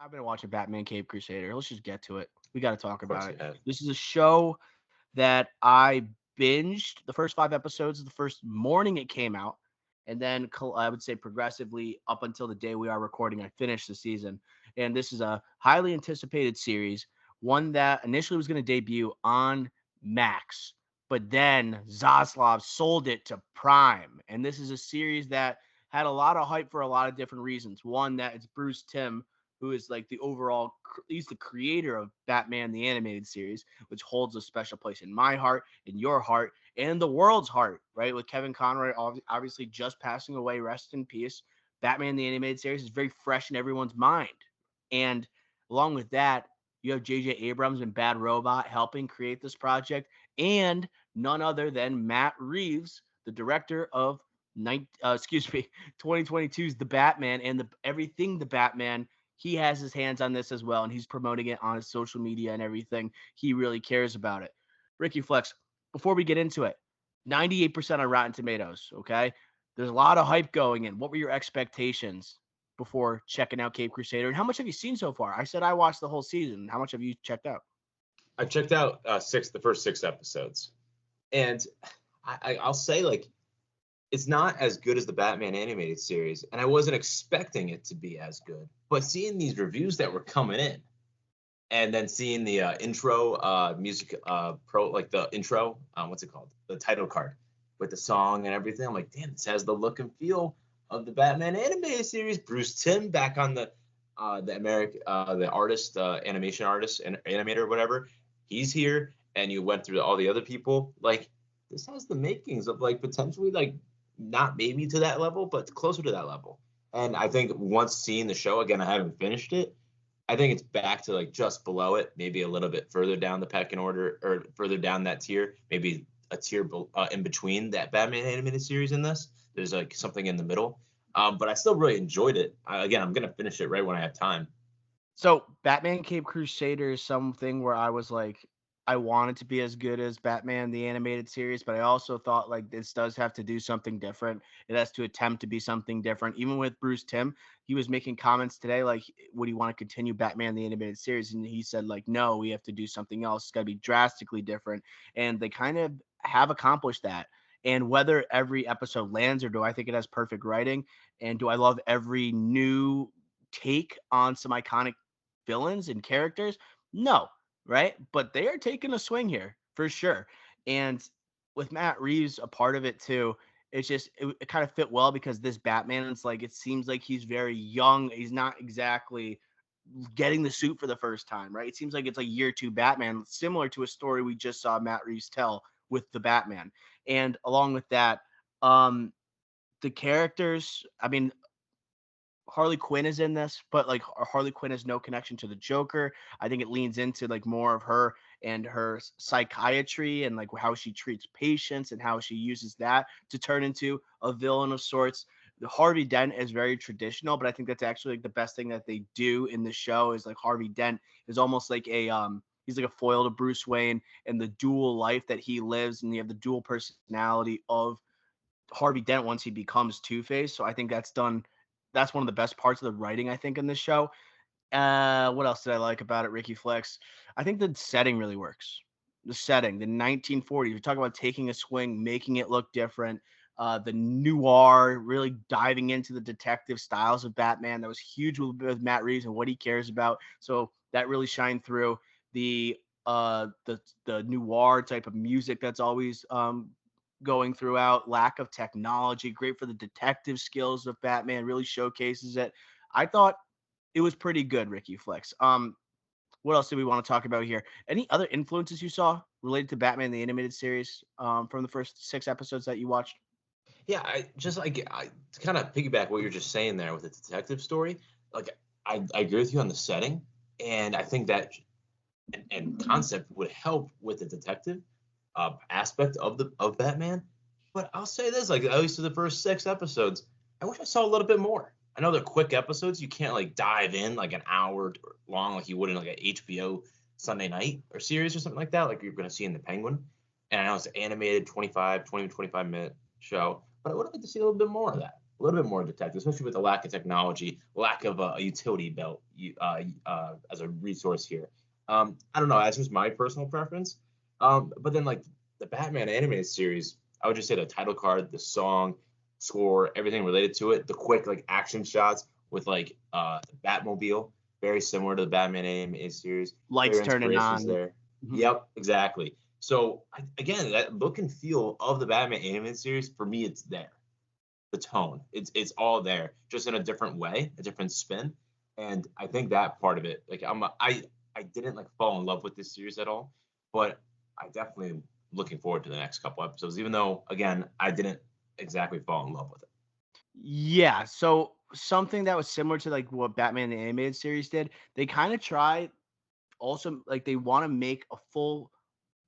I've been watching Batman Cape Crusader. Let's just get to it. We got to talk Of course about you it. have. This is a show that I binged the first 5 episodes the first morning it came out. And then I would say progressively up until the day we are recording, I finished the season. And this is a highly anticipated series, one that initially was going to debut on Max, but then Zaslav sold it to Prime. And this is a series that had a lot of hype for a lot of different reasons. One, that it's Bruce Timm, who is like the overall, he's the creator of Batman the Animated Series, which holds a special place in my heart, in your heart, and the world's heart, right? With Kevin Conroy obviously just passing away, rest in peace. Batman the Animated Series is very fresh in everyone's mind. And along with that, you have J.J. Abrams and Bad Robot helping create this project, and none other than Matt Reeves, the director of 2022's The Batman and everything The Batman. He has his hands on this as well, and he's promoting it on his social media and everything. He really cares about it. Ricky Flex, before we get into it, 98% on Rotten Tomatoes, okay? There's a lot of hype going in. What were your expectations before checking out Cape Crusader? And how much have you seen so far? I said I watched the whole season. How much have you checked out? I checked out the first 6 episodes, and I'll say like it's not as good as the Batman animated series, and I wasn't expecting it to be as good. But seeing these reviews that were coming in, and then seeing the intro music pro like the intro what's it called, the title card with the song and everything, I'm like, damn, this has the look and feel of the Batman animated series. Bruce Timm back on the American the artist, animation artist and animator or whatever, he's here. And you went through all the other people, like this has the makings of like potentially like not maybe to that level but closer to that level. And I think once seeing the show again, I haven't finished it, I think it's back to like just below it, maybe a little bit further down the pecking order or further down that tier, maybe a tier in between that Batman animated series and this. There's like something in the middle. But I still really enjoyed it. Again, I'm going to finish it right when I have time. So Batman Cape Crusader is something where I was like, I want it to be as good as Batman the Animated Series, but I also thought like this does have to do something different. It has to attempt to be something different. Even with Bruce Timm, he was making comments today like, would he want to continue Batman the Animated Series? And he said like, no, we have to do something else. It's got to be drastically different. And they kind of have accomplished that. And whether every episode lands or do I think it has perfect writing, and do I love every new take on some iconic villains and characters? No, right? But they are taking a swing here for sure. And with Matt Reeves a part of it too, it's just it kind of fit well because this Batman, it's like it seems like he's very young. He's not exactly getting the suit for the first time, right? It seems like it's like year two Batman, similar to a story we just saw Matt Reeves tell with the Batman. And along with that, um, the characters, I mean, Harley Quinn is in this, but like Harley Quinn has no connection to the Joker. I think it leans into like more of her and her psychiatry and like how she treats patients and how she uses that to turn into a villain of sorts. The Harvey Dent is very traditional, but I think that's actually like the best thing that they do in the show is like Harvey Dent is almost like a he's like a foil to Bruce Wayne and the dual life that he lives, and you have the dual personality of Harvey Dent once he becomes Two-Face. So I think that's one of the best parts of the writing, I think, in this show. What else did I like about it, Ricky Flex? I think the setting really works. The setting, the 1940s. We're talking about taking a swing, making it look different. The noir, really diving into the detective styles of Batman. That was huge with Matt Reeves and what he cares about. So that really shined through. The the noir type of music that's always going throughout, lack of technology, great for the detective skills of Batman, really showcases it. I thought it was pretty good, Ricky Flex. What else do we want to talk about here? Any other influences you saw related to Batman the Animated Series from the first 6 episodes that you watched? Yeah, I just like to kind of piggyback what you're just saying there with the detective story. Like I agree with you on the setting, and I think that and concept would help with the detective aspect of Batman. But I'll say this, like at least for the first 6 episodes, I wish I saw a little bit more. I know they're quick episodes. You can't like dive in like an hour long like you would in like an HBO Sunday night or series or something like that, like you're going to see in the Penguin. And I know it's an animated 25 minute show, but I would like to see a little bit more of that. a little bit more detective, especially with the lack of technology, lack of a utility belt as a resource here. I don't know. That's just my personal preference. But then like the Batman animated series, I would just say the title card, the song, score, everything related to it, the quick like action shots with like the Batmobile, very similar to the Batman animated series. Lights Clear turning inspirations on. there. Mhm. Yep, exactly. So again, that look and feel of the Batman animated series for me, it's there. The tone, it's all there, just in a different way, a different spin. And I think that part of it, like I didn't like fall in love with this series at all, but I definitely am looking forward to the next couple episodes, even though again I didn't exactly fall in love with it. Yeah, so something that was similar to like what Batman the Animated Series did, they kind of try also like they want to make a full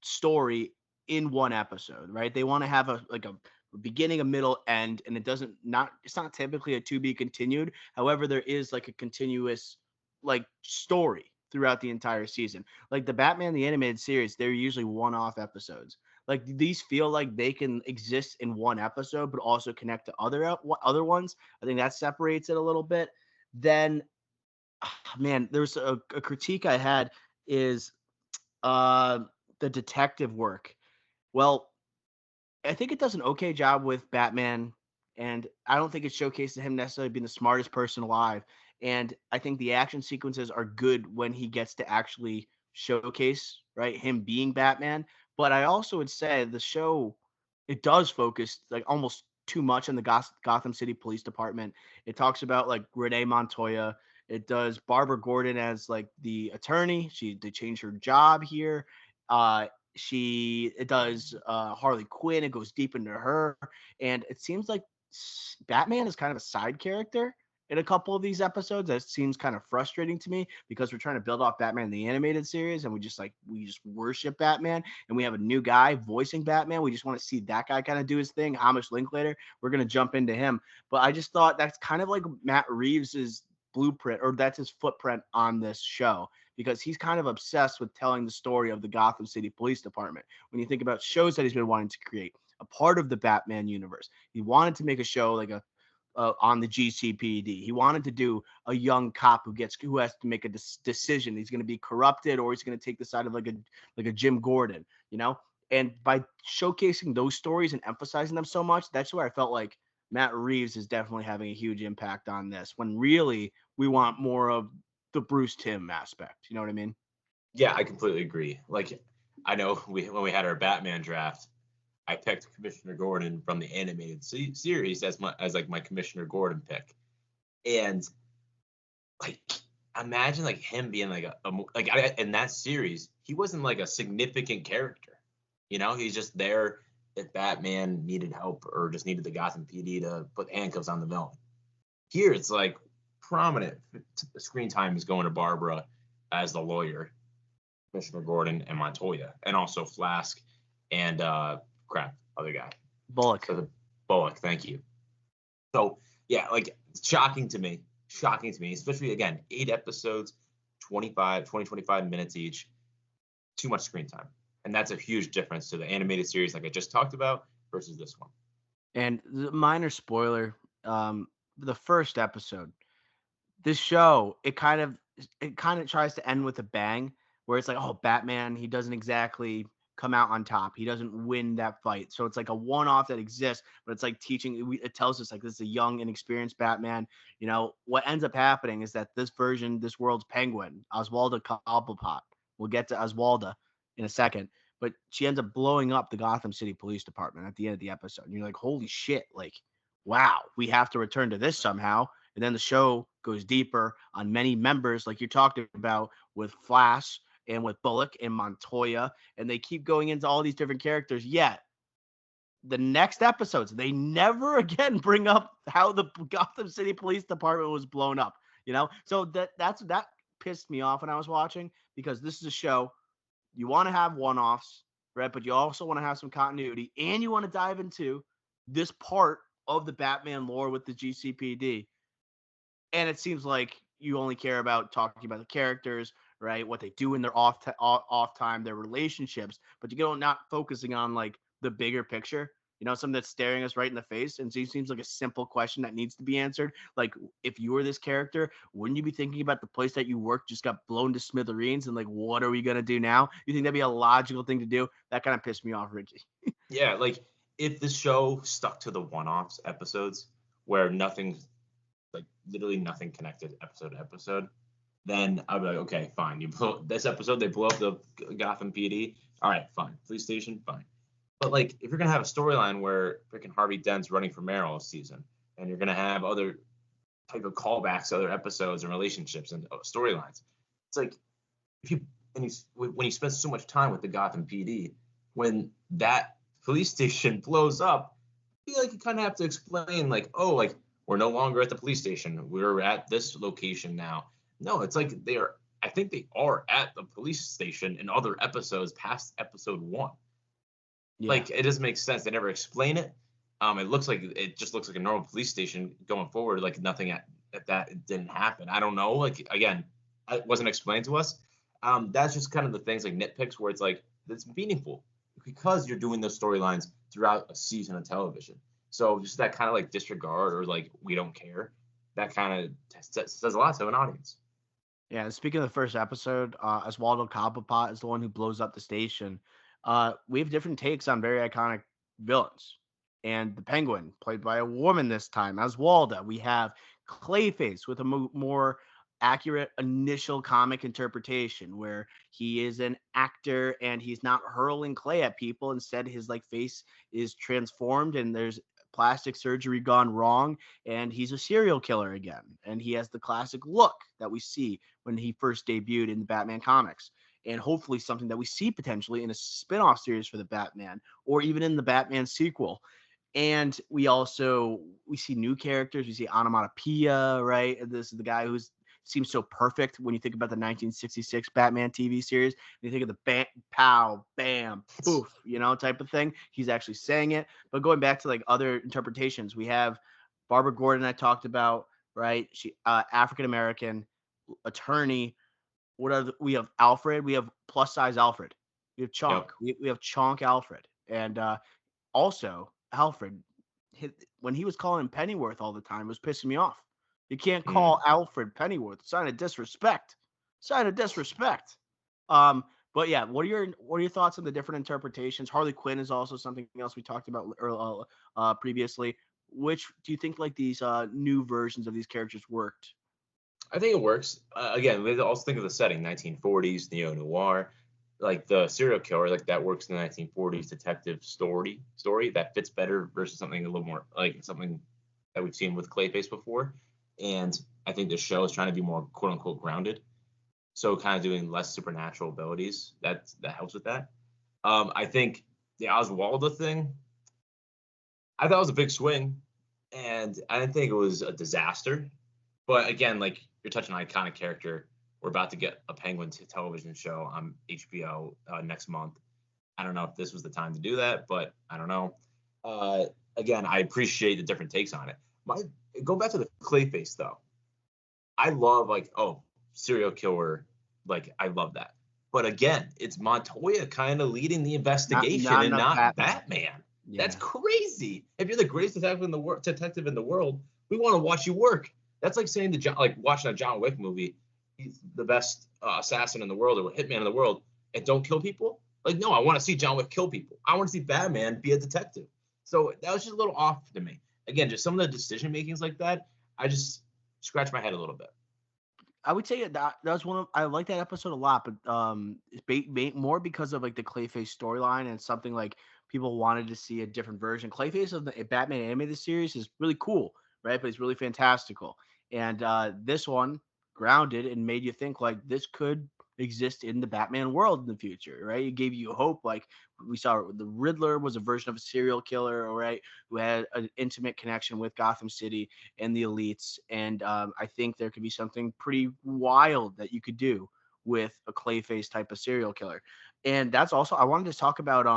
story in one episode, right? They want to have a like a beginning, a middle, end, and it's not typically a to be continued. However, there is like a continuous like story throughout the entire season. Like the Batman the Animated Series, they're usually one-off episodes. Like these feel like they can exist in one episode, but also connect to other ones. I think that separates it a little bit. Then, man, there's a critique I had is uh the detective work. Well, I think it does an okay job with Batman, and I don't think it showcases him necessarily being the smartest person alive. And I think the action sequences are good when he gets to actually showcase, right, him being Batman. But I also would say the show it does focus like almost too much on the Gotham City Police Department. It talks about like Renee Montoya. It does Barbara Gordon as like the attorney. They changed her job here. Uh, it does Harley Quinn. It goes deep into her, and it seems like Batman is kind of a side character in a couple of these episodes. That seems kind of frustrating to me because we're trying to build off Batman the animated series, and we just worship Batman, and we have a new guy voicing Batman. We just want to see that guy kind of do his thing. Hamish Linklater. We're gonna jump into him, but I just thought that's kind of like Matt Reeves's blueprint, or that's his footprint on this show because he's kind of obsessed with telling the story of the Gotham City Police Department. When you think about shows that he's been wanting to create, a part of the Batman universe, he wanted to make a show like a on the GCPD. He wanted to do a young cop who has to make a decision. He's going to be corrupted or he's going to take the side of like a Jim Gordon, you know. And by showcasing those stories and emphasizing them so much, that's where I felt like Matt Reeves is definitely having a huge impact on this. When really we want more of the Bruce Timm aspect. You know what I mean? Yeah, I completely agree. Like I know we when we had our Batman draft, I picked Commissioner Gordon from the animated series as like my Commissioner Gordon pick. And like imagine like him being like in that series, he wasn't like a significant character. You know, he's just there if Batman needed help or just needed the Gotham PD to put handcuffs on the villain. Here, it's like prominent screen time is going to Barbara as the lawyer, Commissioner Gordon and Montoya, and also Flask and other guy. Bullock. So the Bullock, thank you. So yeah, like shocking to me, especially again, 8 episodes, 25 minutes each, too much screen time. And that's a huge difference to the animated series like I just talked about versus this one. And the minor spoiler, the first episode, this show, it kind of tries to end with a bang where it's like, oh, Batman, he doesn't exactly come out on top. He doesn't win that fight. So it's like a one-off that exists, but it's like it tells us like this is a young, inexperienced Batman. You know, what ends up happening is that this world's Penguin, Oswalda Cobblepot, we'll get to Oswalda in a second, but she ends up blowing up the Gotham City Police Department at the end of the episode. And you're like, holy shit, like, wow, we have to return to this somehow. And then the show goes deeper on many members, like you talked about with Flash and with Bullock and Montoya, and they keep going into all these different characters. Yet the next episodes, they never again bring up how the Gotham City Police Department was blown up. You know, so that pissed me off when I was watching because this is a show you want to have one-offs, right? But you also want to have some continuity, and you want to dive into this part of the Batman lore with the GCPD. And it seems like you only care about talking about the characters, right? What they do in their off time, their relationships, but you go not focusing on like the bigger picture. something that's staring us right in the face. And so it seems like a simple question that needs to be answered. Like, if you were this character, wouldn't you be thinking about the place that you work just got blown to smithereens and like, what are we going to do now? You think that'd be a logical thing to do? That kind of pissed me off, Ricky. Yeah, like if the show stuck to the one-offs episodes where nothing, like literally nothing connected episode to episode, then I'd be like, okay, fine. You blow this episode, they blow up the Gotham PD. All right, fine. Police station, fine. But like, if you're gonna have a storyline where freaking Harvey Dent's running for mayor all season, and you're gonna have other type of callbacks to other episodes and relationships and storylines, it's like if you and he's when he spends so much time with the Gotham PD, when that police station blows up, I feel like you kind of have to explain, like, oh, like we're no longer at the police station, we're at this location now. No, it's like they are. I think they are at the police station in other episodes past episode 1. Yeah. Like it doesn't make sense. They never explain it. It just looks like a normal police station going forward. Like nothing at that it didn't happen. I don't know. Like again, it wasn't explained to us. That's just kind of the things like nitpicks where it's like it's meaningful because you're doing those storylines throughout a season of television. So just that kind of like disregard or like we don't care. That kind of says a lot to an audience. Yeah, speaking of the first episode, Oswaldo Cobblepot is the one who blows up the station. We have different takes on very iconic villains. And the Penguin, played by a woman this time, Oswalda. We have Clayface with a more accurate initial comic interpretation where he is an actor and he's not hurling clay at people. Instead, his like face is transformed and there's plastic surgery gone wrong, and he's a serial killer again, and he has the classic look that we see when he first debuted in the Batman comics, and hopefully something that we see potentially in a spin-off series for the Batman or even in the Batman sequel. And we see new characters. We see Onomatopoeia, right? This is the guy who's seems so perfect when you think about the 1966 Batman TV series. You think of the bam, pow, bam, poof, type of thing. He's actually saying it. But going back to like other interpretations, we have Barbara Gordon I talked about, right? She African American attorney. We have Alfred. We have plus size Alfred. We have Chonk. Yep. We have Chonk Alfred. And also Alfred, when he was calling him Pennyworth all the time, it was pissing me off. You can't call Alfred Pennyworth. Sign of disrespect. Sign of disrespect. But yeah, what are your thoughts on the different interpretations? Harley Quinn is also something else we talked about previously. Which do you think like these new versions of these characters worked? I think it works. Again, we also think of the setting, 1940s, neo noir, like the serial killer, like that works in the 1940s detective story that fits better versus something a little more like something that we've seen with Clayface before. And I think the show is trying to be more quote unquote grounded, so kind of doing less supernatural abilities. That helps with that. I think the Oswaldo thing, I thought it was a big swing, and I didn't think it was a disaster. But again, like you're touching an iconic character. We're about to get a Penguin television show on HBO next month. I don't know if this was the time to do that, but I don't know. Again, I appreciate the different takes on it. Go back to the Clayface though. I love like serial killer, like I love that. But again, it's Montoya kind of leading the investigation Not and enough not Batman. Batman. That's Yeah. crazy. If you're the greatest detective in the world, we want to watch you work. That's like saying like watching a John Wick movie. He's the best assassin in the world or hitman in the world, and don't kill people. Like, no, I want to see John Wick kill people. I want to see Batman be a detective. So that was just a little off to me. Again, just some of the decision makings like that, I just scratch my head a little bit. I would say that was one of I like that episode a lot, but more because of like the Clayface storyline and something like people wanted to see a different version. Clayface of the Batman animated series is really cool, right? But he's really fantastical, and this one grounded and made you think like this could exist in the Batman world in the future, right? It gave you hope. Like we saw, the Riddler was a version of a serial killer, right? Who had an intimate connection with Gotham City and the elites. And I think there could be something pretty wild that you could do with a Clayface type of serial killer. And that's also, I wanted to talk about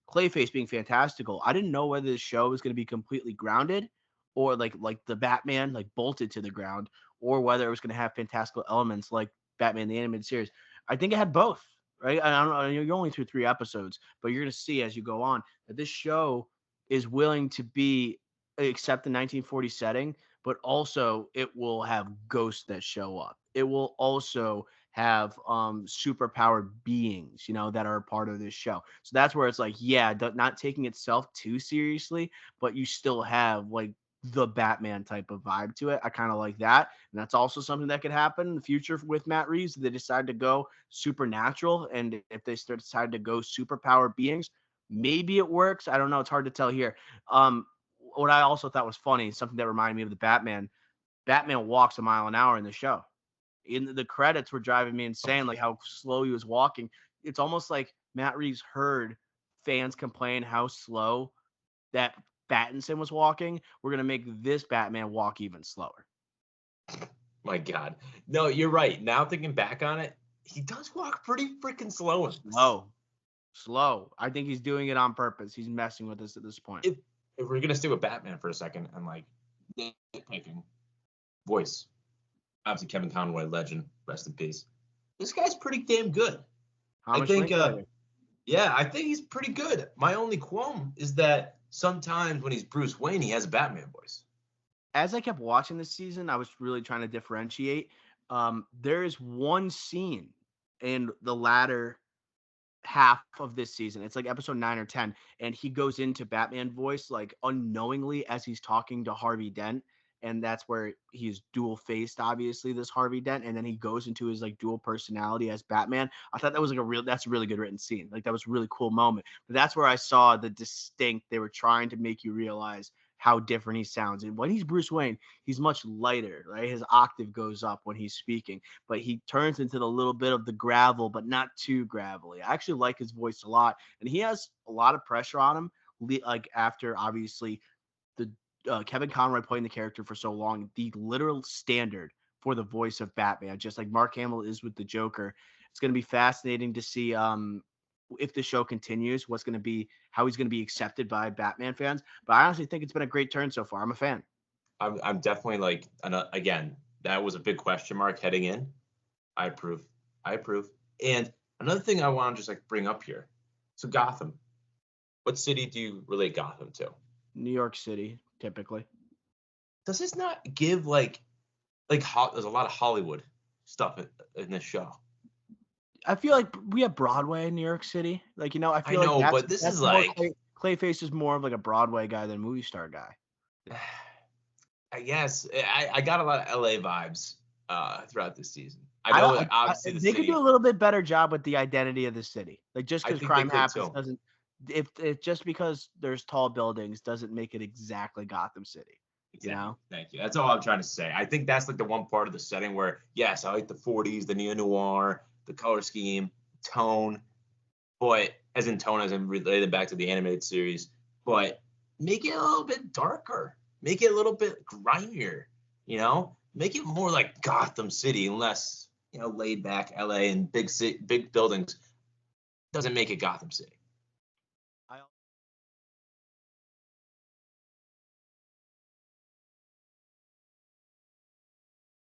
Clayface being fantastical. I didn't know whether the show was going to be completely grounded or like the Batman like bolted to the ground, or whether it was going to have fantastical elements like Batman the Animated Series. I think it had both, right? I don't know. You're only through 3 episodes, but you're going to see as you go on that this show is willing to accept the 1940 setting, but also it will have ghosts that show up. It will also have superpowered beings, that are a part of this show. So that's where it's like, yeah, not taking itself too seriously, but you still have like the Batman type of vibe to it. I kind of like that. And that's also something that could happen in the future with Matt Reeves if they decide to go supernatural, and if they decide to go superpowered beings, maybe it works. I don't know. It's hard to tell here. Um, what I also thought was funny, something that reminded me of the Batman. Batman walks a mile an hour in the show. In the credits were driving me insane, like how slow he was walking. It's almost like Matt Reeves heard fans complain how slow that Pattinson was walking. We're gonna make this Batman walk even slower. My God. No, you're right. Now thinking back on it, he does walk pretty freaking slow in this. Slow. I think he's doing it on purpose. He's messing with us at this point. If we're gonna stick with Batman for a second and like nitpicking voice, obviously Kevin Conroy, legend, rest in peace. This guy's pretty damn good. How I much think, Linklater? yeah, I think he's pretty good. My only qualm is that sometimes when he's Bruce Wayne, he has a Batman voice. As I kept watching this season, I was really trying to differentiate. There is one scene in the latter half of this season. It's like episode 9 or 10, and he goes into Batman voice like unknowingly as he's talking to Harvey Dent, and that's where he's dual faced, obviously, this Harvey Dent, and then he goes into his like dual personality as Batman. I thought that was like that's a really good written scene. Like that was a really cool moment. But that's where I saw the distinct. They were trying to make you realize how different he sounds. And when he's Bruce Wayne, he's much lighter, right? His octave goes up when he's speaking, but he turns into the little bit of the gravel, but not too gravelly. I actually like his voice a lot, and he has a lot of pressure on him. Like after obviously the Kevin Conroy playing the character for so long, the literal standard for the voice of Batman, just like Mark Hamill is with the Joker. It's going to be fascinating to see if the show continues, how he's going to be accepted by Batman fans. But I honestly think it's been a great turn so far. I'm a fan. I'm definitely like, again, that was a big question mark heading in. I approve. I approve. And another thing I want to just like bring up here. So Gotham, what city do you relate Gotham to? New York City, typically. Does this not give like there's a lot of Hollywood stuff in this show? I feel like we have Broadway in New York City. Like, I I feel like know, that's but this that's is more like, Clayface is more of like a Broadway guy than a movie star guy. I guess I got a lot of LA vibes throughout this season. I I know don't. that obviously the They could do a city. little bit better job with the identity of the city. Like just I because think they crime could happens too. doesn't. If just because there's tall buildings doesn't make it exactly Gotham City. You Exactly. know. Thank you. That's all I'm trying to say. I think that's like the one part of the setting where, yes, I like the 40s, the neo noir, the color scheme, tone, but as in tone, as in related back to the animated series, but make it a little bit darker, make it a little bit grimier, make it more like Gotham City and less, laid back LA and big buildings. Doesn't make it Gotham City.